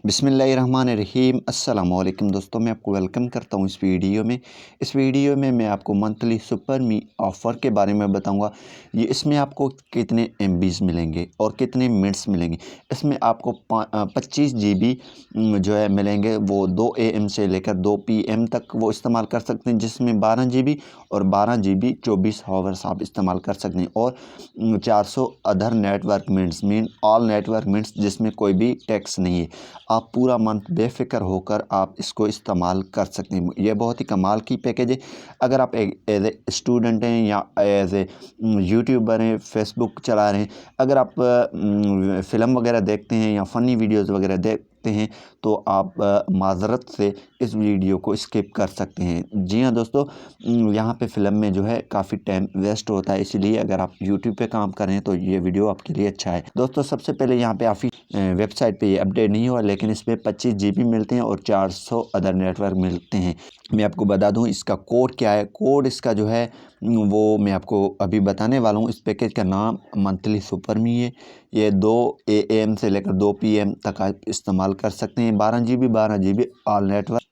बिस्मिल्लाहिर्रहमानिर्रहीम। अस्सलाम वालेकुम दोस्तों, मैं आपको वेलकम करता हूँ इस वीडियो में मैं आपको मंथली सुपर मी ऑफ़र के बारे में बताऊँगा। इसमें आपको कितने एमबीज़ मिलेंगे और कितने मिनट्स मिलेंगे। इसमें आपको 25 जीबी जो है मिलेंगे, वो 2 AM से लेकर 2 PM तक वो इस्तेमाल कर सकते हैं, जिसमें 12 जीबी और 12 जीबी 24 हावर्स आप इस्तेमाल कर सकते हैं। और 400 other network minutes all network minutes, जिसमें कोई भी टैक्स नहीं है। आप पूरा मंथ बेफ़िक्र होकर आप इसको इस्तेमाल कर सकते हैं। ये बहुत ही कमाल की पैकेज है। अगर आप एज़ ए स्टूडेंट हैं या एज़ ए यूट्यूबर हैं, फेसबुक चला रहे हैं, अगर आप फ़िल्म वगैरह देखते हैं या फ़नी वीडियोज़ वगैरह देखते हैं, तो आप माज़रत से इस वीडियो को स्किप कर सकते हैं। जी हाँ दोस्तों, यहाँ पे फ़िल्म में जो है काफ़ी टाइम वेस्ट होता है, इसलिए अगर आप यूट्यूब पे काम कर रहे हैं तो ये वीडियो आपके लिए अच्छा है। दोस्तों, सबसे पहले यहाँ पे वेबसाइट पे ये अपडेट नहीं हुआ, लेकिन इसमें 25 जीबी मिलते हैं और 400 अदर नेटवर्क मिलते हैं। मैं आपको बता दूं इसका कोड क्या है। कोड इसका जो है वो मैं आपको अभी बताने वाला हूं। इस पैकेज का नाम मंथली सुपर मी है। ये 2 AM से लेकर 2 PM तक आप इस्तेमाल कर सकते हैं। 12 GB ऑल नेटवर्क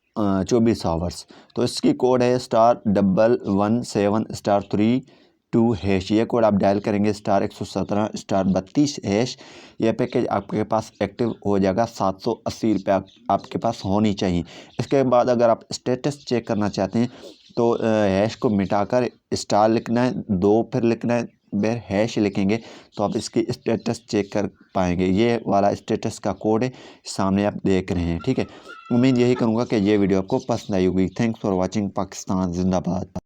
24 आवर्स। तो इसकी कोड है *117*3 ये कोड आप डायल करेंगे *117*32#। यह पैकेज आपके पास एक्टिव हो जाएगा। 780 रुपये आपके पास होनी चाहिए। इसके बाद अगर आप स्टेटस चेक करना चाहते हैं तो हैश को मिटाकर स्टार लिखना है, 2 फिर लिखना है, फिर हैश लिखेंगे तो आप इसकी स्टेटस चेक कर पाएंगे। ये वाला स्टेटस का कोड है, सामने आप देख रहे हैं। ठीक है, उम्मीद यही करूँगा कि ये वीडियो आपको पसंद आई होगी। Thanks for watching. पाकिस्तान जिंदाबाद।